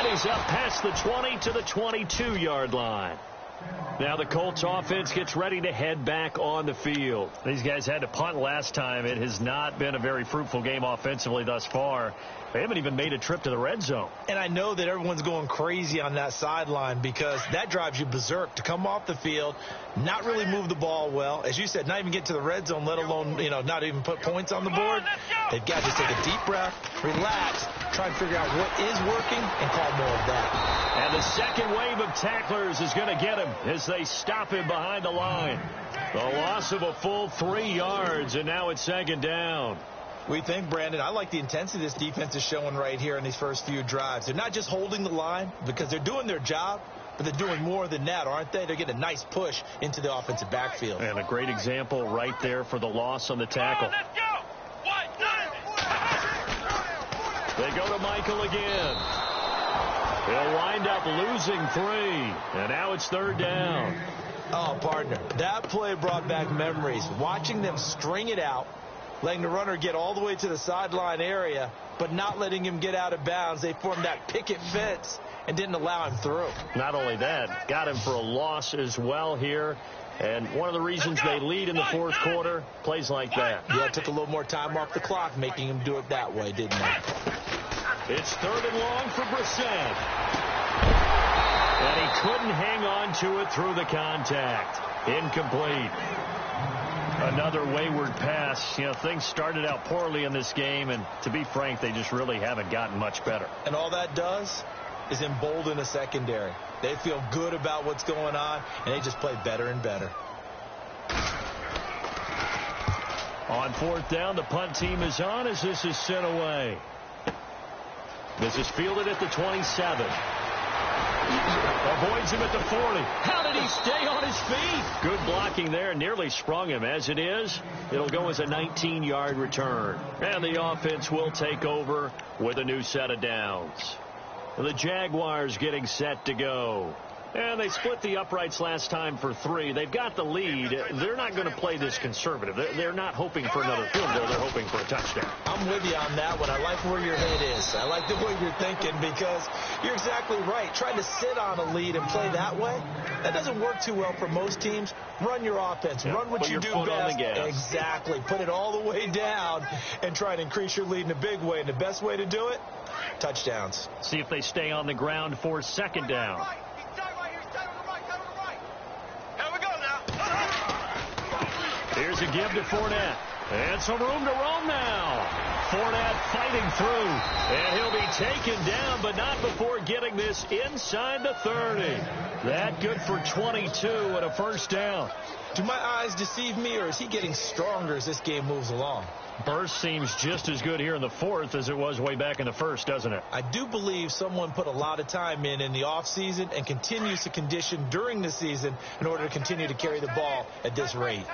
[SPEAKER 1] He's up past the 20 to the 22-yard line. Now the Colts offense gets ready to head back on the field. These guys had to punt last time. It has not been a very fruitful game offensively thus far. They haven't even made a trip to the red zone.
[SPEAKER 2] And I know that everyone's going crazy on that sideline because that drives you berserk to come off the field, not really move the ball well. As you said, not even get to the red zone, let alone, not even put points on the board. They've got to just take a deep breath, relax, try and figure out what is working and call more of that.
[SPEAKER 1] And the second wave of tacklers is going to get him as they stop him behind the line. The loss of a full 3 yards, and now it's second down.
[SPEAKER 4] We think, Brandon, I like the intensity this defense is showing right here in these first few drives. They're not just holding the line because they're doing their job, but they're doing more than that, aren't they? They're getting a nice push into the offensive backfield.
[SPEAKER 1] And a great example right there for the loss on the tackle. They go to Michael again. He'll wind up losing 3, and now it's third down.
[SPEAKER 2] Oh, partner, that play brought back memories. Watching them string it out, letting the runner get all the way to the sideline area, but not letting him get out of bounds. They formed that picket fence and didn't allow him through.
[SPEAKER 1] Not only that, got him for a loss as well here. And one of the reasons they lead in the fourth quarter, plays like that.
[SPEAKER 2] Yeah, it took a little more time off the clock, making him do it that way, didn't it?
[SPEAKER 1] It's third and long for Brissett. And he couldn't hang on to it through the contact. Incomplete. Another wayward pass. Things started out poorly in this game, and to be frank, they just really haven't gotten much better.
[SPEAKER 4] And all that does is embolden a secondary. They feel good about what's going on, and they just play better and better.
[SPEAKER 1] On fourth down, the punt team is on as this is sent away. This is fielded at the 27. Avoids him at the 40. How did he stay on his feet? Good blocking there. Nearly sprung him. As it is, it'll go as a 19-yard return. And the offense will take over with a new set of downs. The Jaguars getting set to go. And they split the uprights last time for 3. They've got the lead. They're not going to play this conservative. They're not hoping for another field goal. They're hoping for a touchdown.
[SPEAKER 4] I'm with you on that one. I like where your head is. I like the way you're thinking because you're exactly right. Trying to sit on a lead and play that way, that doesn't work too well for most teams. Run your offense. Run what you do best. Exactly. Put it all the way down and try to increase your lead in a big way. And the best way to do it, touchdowns.
[SPEAKER 1] See if they stay on the ground for second down. Here's a give to Fournette. And some room to roam now. Fournette fighting through. And he'll be taken down, but not before getting this inside the 30. That good for 22 and a first down.
[SPEAKER 4] Do my eyes deceive me, or is he getting stronger as this game moves along?
[SPEAKER 1] Burst seems just as good here in the 4th as it was way back in the 1st, doesn't it?
[SPEAKER 4] I do believe someone put a lot of time in the offseason and continues to condition during the season in order to continue to carry the ball at this rate.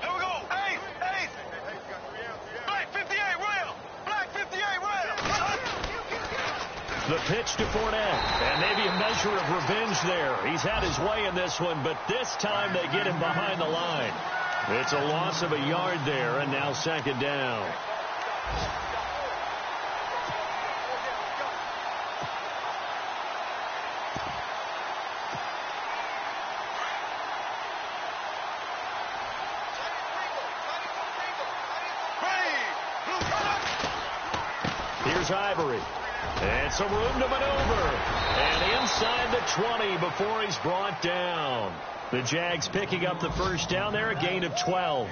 [SPEAKER 3] Here we go. Eight. Black 58 rail. Black 58 rail.
[SPEAKER 1] The pitch to Fournette. And maybe a measure of revenge there. He's had his way in this one, but this time they get him behind the line. It's a loss of a yard there, and now second down. Here's Ivory. And some room to maneuver. And inside the 20 before he's brought down. The Jags picking up the first down there, a gain of 12.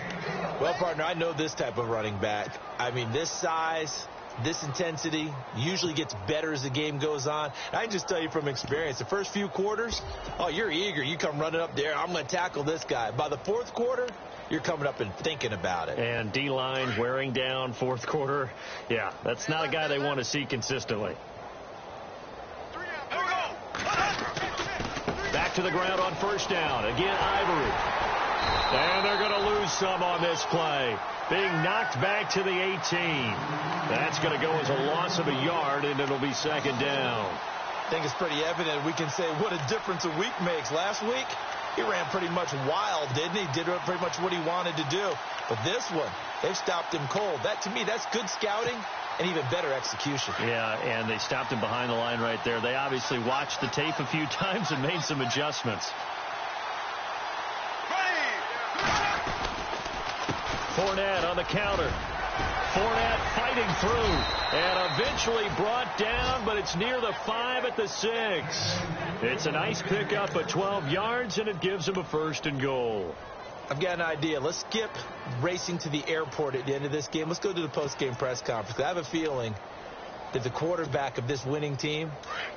[SPEAKER 4] Well, partner, I know this type of running back. I mean, this size, this intensity usually gets better as the game goes on. And I can just tell you from experience, the first few quarters, oh, you're eager. You come running up there, I'm going to tackle this guy. By the 4th quarter, you're coming up and thinking about it.
[SPEAKER 1] And D-line wearing down 4th quarter. Yeah, that's not a guy they want to see consistently. Back to the ground on first down. Again, Ivory. And they're going to lose some on this play. Being knocked back to the 18. That's going to go as a loss of a yard, and it'll be second down.
[SPEAKER 4] I think it's pretty evident. We can say what a difference a week makes. Last week, he ran pretty much wild, didn't he? Did pretty much what he wanted to do. But this one, they've stopped him cold. That, to me, that's good scouting and even better execution.
[SPEAKER 1] Yeah, and they stopped him behind the line right there. They obviously watched the tape a few times and made some adjustments. Fournette on the counter. Fournette fighting through and eventually brought down, but it's near the 5 at the 6. It's a nice pickup of 12 yards, and it gives him a first and goal.
[SPEAKER 4] I've got an idea. Let's skip racing to the airport at the end of this game. Let's go to the post-game press conference. I have a feeling that the quarterback of this winning team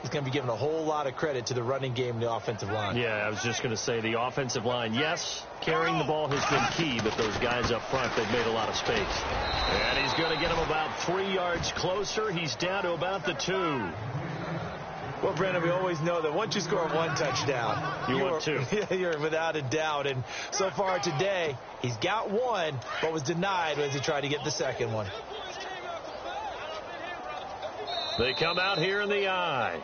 [SPEAKER 4] is going to be given a whole lot of credit to the running game and the offensive line.
[SPEAKER 1] Yeah, I was just going to say the offensive line, yes, carrying the ball has been key, but those guys up front, they've made a lot of space. And he's going to get him about 3 yards closer. He's down to about the 2.
[SPEAKER 4] Well, Brandon, we always know that once you score one touchdown,
[SPEAKER 1] you want 2.
[SPEAKER 4] You're without a doubt. And so far today, he's got one, but was denied as he tried to get the second one.
[SPEAKER 1] They come out here in the eye.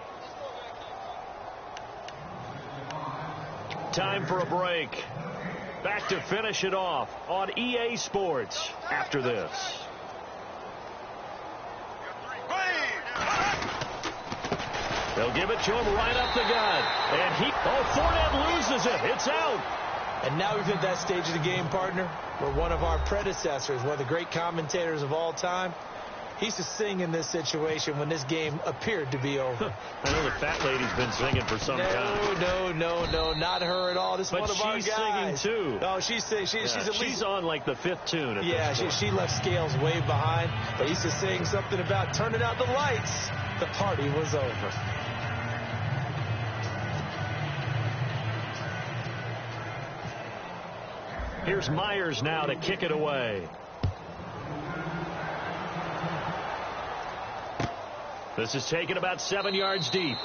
[SPEAKER 1] Time for a break. Back to finish it off on EA Sports after this. They'll give it to him right up the gut. And Fournette loses it. It's out.
[SPEAKER 4] And now we've hit that stage of the game, partner, where one of our predecessors, one of the great commentators of all time, he used to sing in this situation when this game appeared to be over.
[SPEAKER 1] I know the fat lady's been singing for some time.
[SPEAKER 4] No, not her at all. This is one of our guys.
[SPEAKER 1] But she's singing, too.
[SPEAKER 4] Oh, she's singing. She's
[SPEAKER 1] on, like, the 5th tune.
[SPEAKER 4] She left Scales way behind. But he used to sing something about turning out the lights. The party was over.
[SPEAKER 1] Here's Myers now to kick it away. This is taken about 7 yards deep.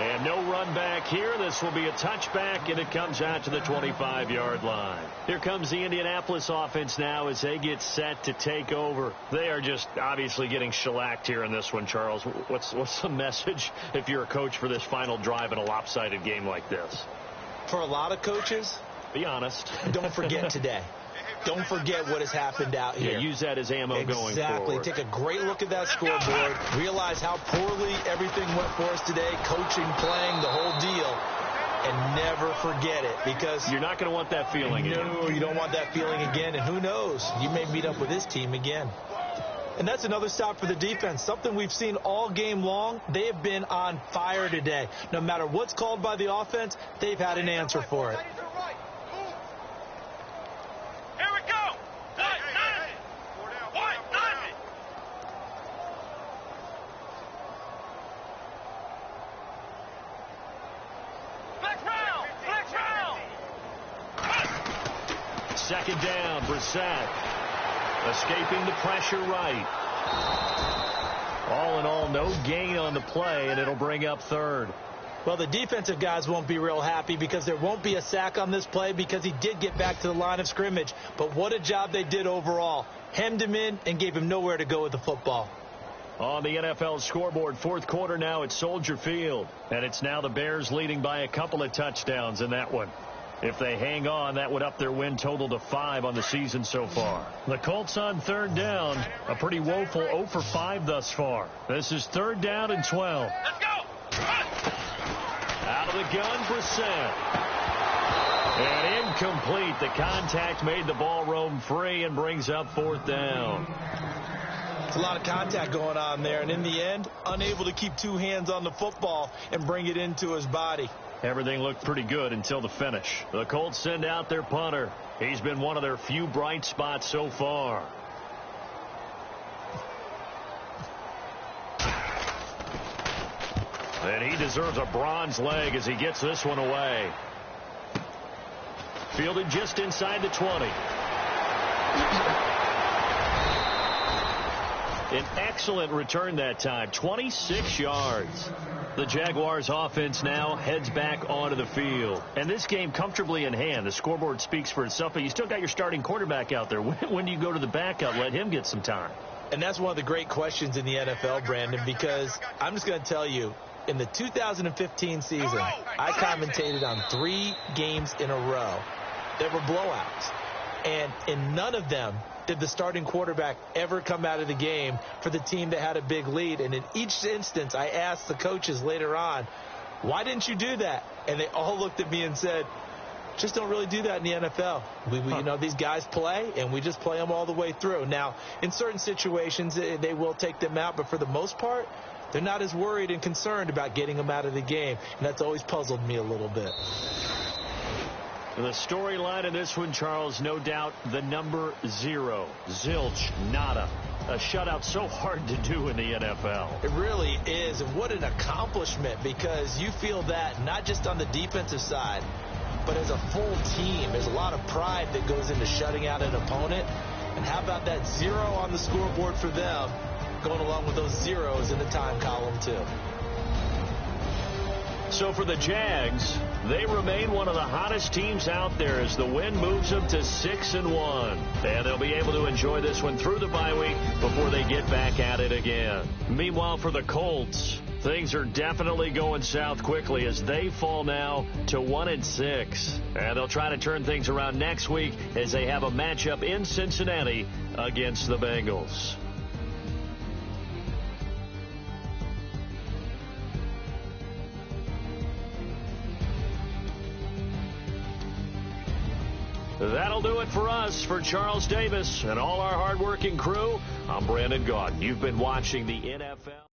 [SPEAKER 1] And no run back here. This will be a touchback, and it comes out to the 25-yard line. Here comes the Indianapolis offense now as they get set to take over. They are just obviously getting shellacked here in this one, Charles. What's the message if you're a coach for this final drive in a lopsided game like this?
[SPEAKER 4] For a lot of coaches,
[SPEAKER 1] be honest.
[SPEAKER 4] Don't forget today. Don't forget what has happened out here.
[SPEAKER 1] Yeah, use that as ammo going forward.
[SPEAKER 4] Exactly. Take a great look at that scoreboard. Realize how poorly everything went for us today. Coaching, playing, the whole deal. And never forget it, because
[SPEAKER 1] you're not going to want that feeling again.
[SPEAKER 4] No, you don't want that feeling again. And who knows? You may meet up with this team again. And that's another stop for the defense. Something we've seen all game long. They have been on fire today. No matter what's called by the offense, they've had an answer for it.
[SPEAKER 1] Second down, Brissett. Escaping the pressure right. All in all, no gain on the play, and it'll bring up third.
[SPEAKER 4] Well, the defensive guys won't be real happy because there won't be a sack on this play because he did get back to the line of scrimmage. But what a job they did overall. Hemmed him in and gave him nowhere to go with the football.
[SPEAKER 1] On the NFL scoreboard, fourth quarter now at Soldier Field. And it's now the Bears leading by a couple of touchdowns in that one. If they hang on, that would up their win total to 5 on the season so far. The Colts on third down, a pretty woeful 0 for 5 thus far. This is third down and 12.
[SPEAKER 3] Let's go.
[SPEAKER 1] Out of the gun, Brissett. And incomplete. The contact made the ball roam free and brings up fourth down.
[SPEAKER 4] It's a lot of contact going on there, and in the end, unable to keep two hands on the football and bring it into his body.
[SPEAKER 1] Everything looked pretty good until the finish. The Colts send out their punter. He's been one of their few bright spots so far. And he deserves a bronze leg as he gets this one away. Fielded just inside the 20. An excellent return that time, 26 yards. The Jaguars offense now heads back onto the field. And this game comfortably in hand. The scoreboard speaks for itself, but you still got your starting quarterback out there. When do you go to the backup? Let him get some time.
[SPEAKER 4] And that's one of the great questions in the NFL, Brandon, because I'm just going to tell you, in the 2015 season, I commentated on 3 games in a row. They were blowouts. And in none of them did the starting quarterback ever come out of the game for the team that had a big lead. And in each instance, I asked the coaches later on, why didn't you do that? And they all looked at me and said, just don't really do that in the NFL. You know, these guys play, and we just play them all the way through. Now, in certain situations, they will take them out, but for the most part, they're not as worried and concerned about getting them out of the game. And that's always puzzled me a little bit.
[SPEAKER 1] The storyline in this one, Charles, no doubt the number 0. Zilch, nada. A shutout so hard to do in the NFL.
[SPEAKER 4] It really is. And what an accomplishment, because you feel that not just on the defensive side, but as a full team. There's a lot of pride that goes into shutting out an opponent. And how about that 0 on the scoreboard for them, going along with those zeros in the time column, too.
[SPEAKER 1] So for the Jags, they remain one of the hottest teams out there as the win moves them to 6-1. And they'll be able to enjoy this one through the bye week before they get back at it again. Meanwhile, for the Colts, things are definitely going south quickly as they fall now to 1-6. And they'll try to turn things around next week as they have a matchup in Cincinnati against the Bengals. That'll do it for us. For Charles Davis and all our hardworking crew, I'm Brandon Gaudin. You've been watching the NFL.